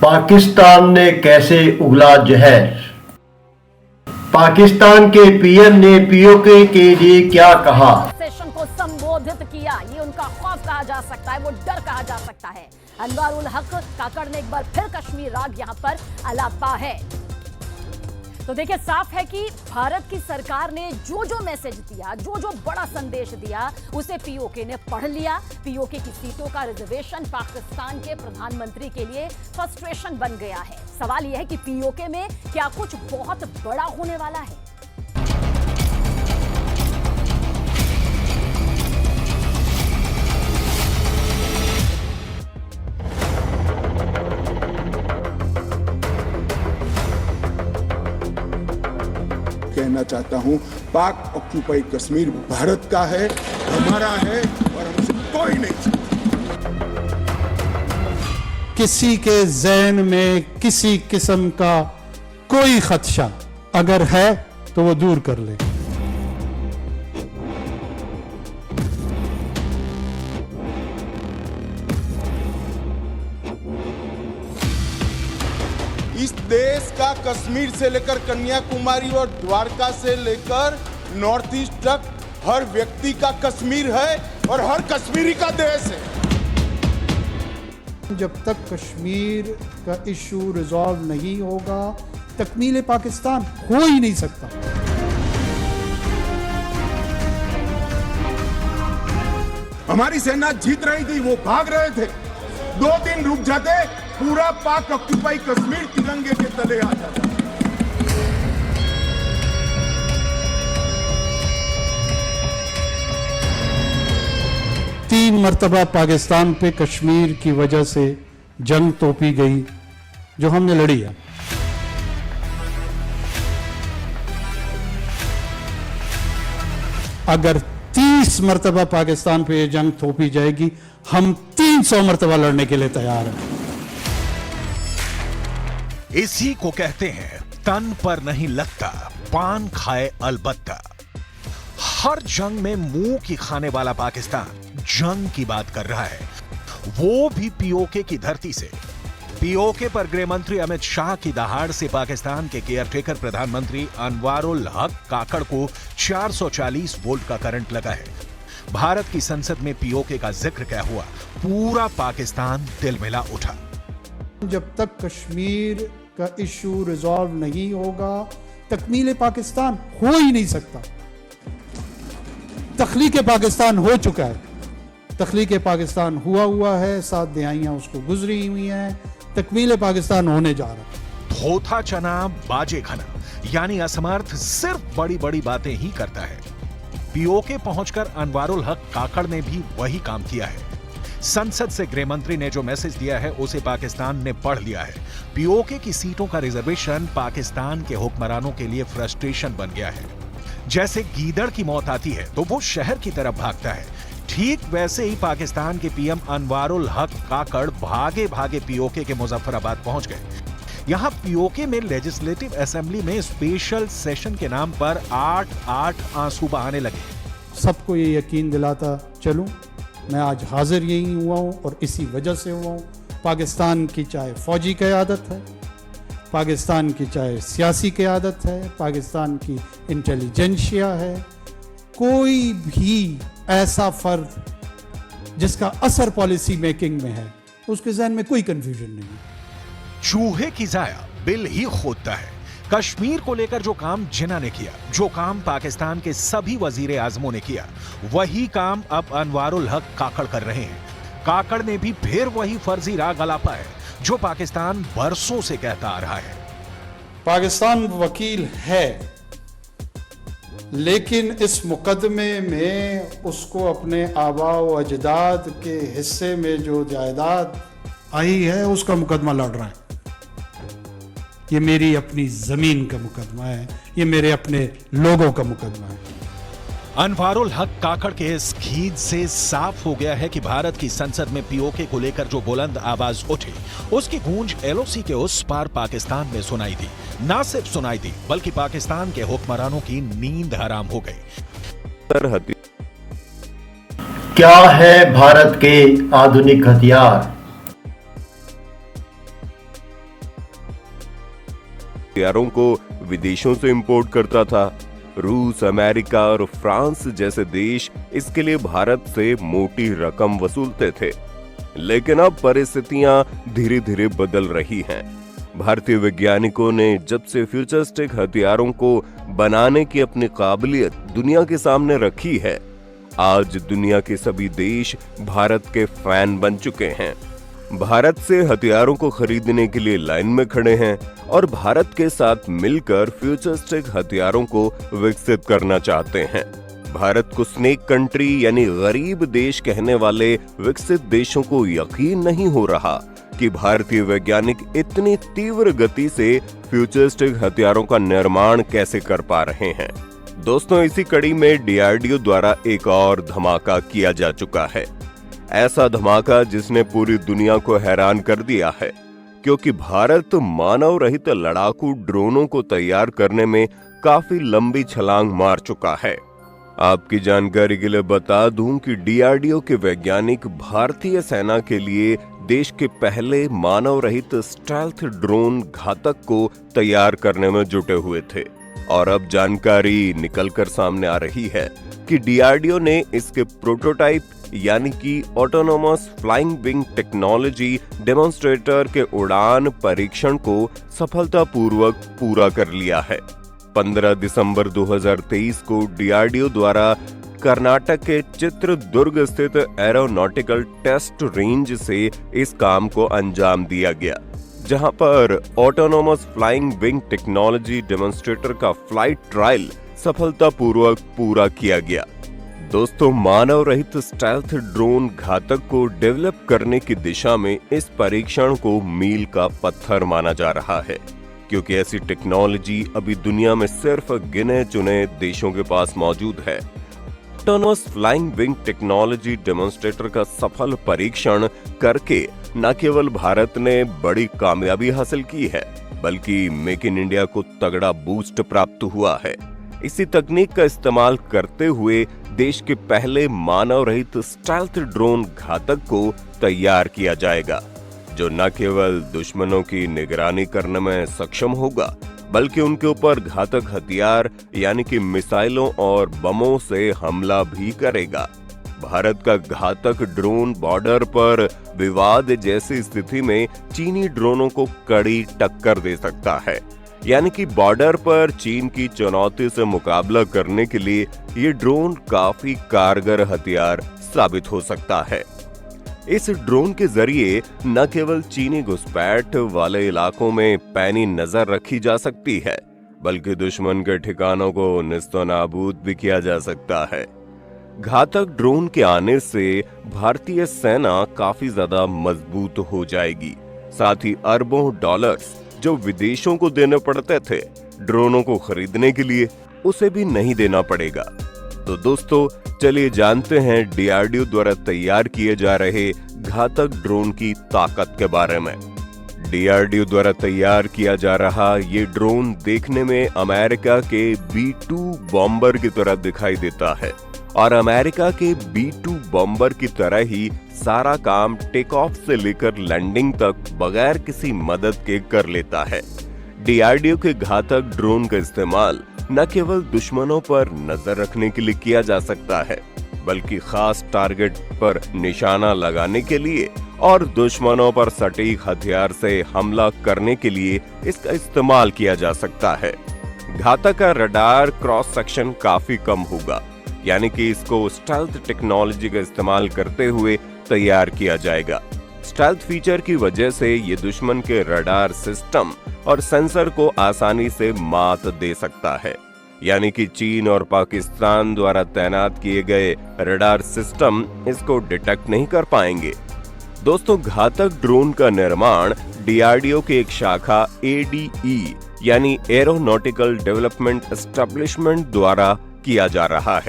पाकिस्तान ने कैसे उगला जहर। पाकिस्तान के पीएम ने पीओके के लिए क्या कहा। सेशन को संबोधित किया, ये उनका खौफ कहा जा सकता है, वो डर कहा जा सकता है। अनवर उल हक काकड़ ने एक बार फिर कश्मीर राग यहां पर अलापा है। तो देखिए, साफ है कि भारत की सरकार ने जो जो मैसेज दिया, जो जो बड़ा संदेश दिया, उसे पीओके ने पढ़ लिया। पीओके की सीटों का रिजर्वेशन पाकिस्तान के प्रधानमंत्री के लिए फ्रस्ट्रेशन बन गया है। सवाल यह है कि पीओके में क्या कुछ बहुत बड़ा होने वाला है। कहना चाहता हूं, पाक ऑक्यूपाई कश्मीर भारत का है, हमारा है और हमसे कोई नहीं सकता। किसी के ज़हन में किसी किस्म का कोई खदशा अगर है तो वो दूर कर ले। इस देश का कश्मीर से लेकर कन्याकुमारी और द्वारका से लेकर नॉर्थ ईस्ट तक हर व्यक्ति का कश्मीर है और हर कश्मीरी का देश है। जब तक कश्मीर का इशू रिजॉल्व नहीं होगा, तकमील पाकिस्तान हो ही नहीं सकता। हमारी सेना जीत रही थी, वो भाग रहे थे। 2 दिन रुक जाते, पूरा पाक ऑक्यूपाई कश्मीर तिरंगे के तले आ जाता। 3 मरतबा पाकिस्तान पे कश्मीर की वजह से जंग तोपी गई जो हमने लड़ी है। अगर 30 मरतबा पाकिस्तान पे ये जंग थोपी जाएगी, हम 300 मरतबा लड़ने के लिए तैयार हैं। इसी को कहते हैं तन पर नहीं लगता, पान खाए अलबत्ता। हर जंग में मुंह की खाने वाला पाकिस्तान जंग की बात कर रहा है, वो भी पीओके की धरती से। पीओके पर गृह मंत्री अमित शाह की दहाड़ से पाकिस्तान के केयरटेकर प्रधानमंत्री अनवर उल हक काकड़ को 440 वोल्ट का करंट लगा है। भारत की संसद में पीओके का जिक्र क्या हुआ, पूरा पाकिस्तान तिलमिला उठा। जब तक कश्मीर का इशू रिजॉल्व नहीं होगा, तकमील पाकिस्तान हो ही नहीं सकता। तख्लीक पाकिस्तान हो चुका है, तख्लीक पाकिस्तान हुआ है, 7 दिहाइयां उसको गुजरी हुई हैं, तकमील पाकिस्तान होने जा रहा है। धोथा चना बाजे खना, यानी असमर्थ सिर्फ बड़ी बड़ी बातें ही करता है। पीओके पहुंचकर अनवर उल हक काकड़ ने भी वही काम किया है। संसद से गृह मंत्री ने जो मैसेज दिया है उसे पाकिस्तान ने पढ़ लिया है। पीओके की सीटों का रिजर्वेशन पाकिस्तान के हुक्मरानों के लिए फ्रस्ट्रेशन बन गया है। जैसे गीदड़ की मौत आती है तो वो शहर की तरफ भागता है, ठीक वैसे ही पाकिस्तान के पीएम अनवर उल हक काकड़ भागे भागे पीओके के मुजफ्फराबाद पहुंच गए। यहां पीओके में लेजिस्लेटिव असेंबली में स्पेशल सेशन के नाम पर 8 आंसू बहाने लगे। सबको ये यकीन दिलाता चलूं, मैं आज हाजिर यही हुआ हूं और इसी वजह से हुआ हूं। पाकिस्तान की चाहे फौजी क़यादत है, पाकिस्तान की चाहे सियासी क़यादत है, पाकिस्तान की इंटेलिजेंशिया है, कोई भी ऐसा फर्द जिसका असर पॉलिसी मेकिंग में है, उसके जहन में कोई कंफ्यूजन नहीं है। चूहे की जाया बिल ही खोदता है। कश्मीर को लेकर जो काम जिन्ना ने किया, जो काम पाकिस्तान के सभी वजीर आजमों ने किया, वही काम अब अनवर उल हक काकड़ कर रहे हैं। काकड़ ने भी फिर वही फर्जी राग अलापा है जो पाकिस्तान बरसों से कहता आ रहा है। पाकिस्तान वकील है, लेकिन इस मुकदमे में उसको अपने आबा व अजदाद के हिस्से में जो जायदाद आई है उसका मुकदमा लड़ रहा है। ये मेरी अपनी जमीन का मुकदमा है, ये मेरे अपने लोगों का मुकदमा है। अनवर उल हक काकड़ के इस खीद से साफ हो गया है कि भारत की संसद में पीओके को लेकर जो बुलंद आवाज उठी, उसकी गूंज एलओसी के उस पार पाकिस्तान में सुनाई दी। ना सिर्फ सुनाई दी, बल्कि पाकिस्तान के हुक्मरानों की नींद हराम हो गई। क्या है भारत के आधुनिक हथियार। हथियारों को विदेशों से इंपोर्ट करता था। रूस, अमेरिका और फ्रांस जैसे देश इसके लिए भारत से मोटी रकम वसूलते थे। लेकिन अब परिस्थितियां धीरे धीरे बदल रही हैं। भारतीय वैज्ञानिकों ने जब से फ्यूचरिस्टिक हथियारों को बनाने की अपनी काबिलियत दुनिया के सामने रखी है, आज दुनिया के सभी देश भारत के फैन बन चुके हैं। भारत से हथियारों को खरीदने के लिए लाइन में खड़े हैं और भारत के साथ मिलकर फ्यूचरिस्टिक हथियारों को विकसित करना चाहते हैं। भारत को स्नेक कंट्री यानी गरीब देश कहने वाले विकसित देशों को यकीन नहीं हो रहा कि भारतीय वैज्ञानिक इतनी तीव्र गति से फ्यूचरिस्टिक हथियारों का निर्माण कैसे कर पा रहे हैं। दोस्तों, इसी कड़ी में डीआरडीओ द्वारा एक और धमाका किया जा चुका है। ऐसा धमाका जिसने पूरी दुनिया को हैरान कर दिया है, क्योंकि भारत मानव रहित लड़ाकू ड्रोनों को तैयार करने में काफी लंबी छलांग मार चुका है। आपकी जानकारी के लिए बता दूं कि डीआरडीओ के वैज्ञानिक भारतीय सेना के लिए देश के पहले मानव रहित स्टेल्थ ड्रोन घातक को तैयार करने में जुटे हुए थे और अब जानकारी निकलकर सामने आ रही है कि डीआरडीओ ने इसके प्रोटोटाइप यानी कि autonomous flying wing technology demonstrator के उड़ान परीक्षण को सफलतापूर्वक पूरा कर लिया है। 15 दिसंबर 2023 को डीआरडीओ द्वारा कर्नाटक के चित्रदुर्ग स्थित एरोनॉटिकल टेस्ट रेंज से इस काम को अंजाम दिया गया, जहां पर autonomous flying wing technology demonstrator का फ्लाइट ट्रायल सफलतापूर्वक पूरा किया गया। दोस्तों, मानव रहित स्टेल्थ ड्रोन घातक को डेवलप करने की दिशा में इस परीक्षण को मील का पत्थर माना जा रहा है, क्योंकि ऐसी टेक्नोलॉजी अभी दुनिया में सिर्फ गिने चुने देशों के पास मौजूद है। Autonomous flying wing technology demonstrator का सफल परीक्षण करके न केवल भारत ने बड़ी कामयाबी हासिल की है, बल्कि मेक इन इंडिया को तगड़ा बूस्ट प्राप्त हुआ है। इसी तकनीक का इस्तेमाल करते हुए देश के पहले मानव रहित स्टेल्थ ड्रोन घातक को तैयार किया जाएगा, जो न केवल दुश्मनों की निगरानी करने में सक्षम होगा, बल्कि उनके ऊपर घातक हथियार यानी कि मिसाइलों और बमों से हमला भी करेगा। भारत का घातक ड्रोन बॉर्डर पर विवाद जैसी स्थिति में चीनी ड्रोनों को कड़ी टक्कर दे सकता है। यानी कि बॉर्डर पर चीन की चुनौती से मुकाबला करने के लिए ये ड्रोन काफी कारगर हथियार साबित हो सकता है। इस ड्रोन के जरिए न केवल चीनी घुसपैठ वाले इलाकों में पैनी नजर रखी जा सकती है, बल्कि दुश्मन के ठिकानों को निस्तनाबूद भी किया जा सकता है। घातक ड्रोन के आने से भारतीय सेना काफी ज्यादा मजबूत हो जाएगी। साथ ही अरबों डॉलर्स जो विदेशों को देने पड़ते थे ड्रोनों को खरीदने के लिए, उसे भी नहीं देना पड़ेगा। तो दोस्तों, चलिए जानते हैं डीआरडीओ द्वारा तैयार किए जा रहे घातक ड्रोन की ताकत के बारे में। डीआरडीओ द्वारा तैयार किया जा रहा ये ड्रोन देखने में अमेरिका के B-2 बॉम्बर की तरह दिखाई देता है और अमेरिका के B-2 बॉम्बर की तरह ही सारा काम टेक ऑफ से लेकर लैंडिंग तक बगैर किसी मदद के कर लेता है। डीआरडीओ के घातक ड्रोन का इस्तेमाल न केवल दुश्मनों पर नजर रखने के लिए किया जा सकता है, बल्कि खास टारगेट पर निशाना लगाने के लिए और दुश्मनों पर सटीक हथियार से हमला करने के लिए इसका इस्तेमाल किया जा सकता है। घातक का रडार क्रॉस सेक्शन काफी कम होगा, यानी कि इसको स्टेल्थ टेक्नोलॉजी का इस्तेमाल करते हुए तैयार किया जाएगा। स्टेल्थ फीचर की वजह से ये दुश्मन के रडार सिस्टम और सेंसर को आसानी से मात दे सकता है, यानी कि चीन और पाकिस्तान द्वारा तैनात किए गए रडार सिस्टम इसको डिटेक्ट नहीं कर पाएंगे। दोस्तों, घातक ड्रोन का निर्माण डीआरडीओ की एक शाखा ADE यानी एरोनॉटिकल डेवलपमेंट एस्टेब्लिशमेंट द्वारा किया जा रहा है।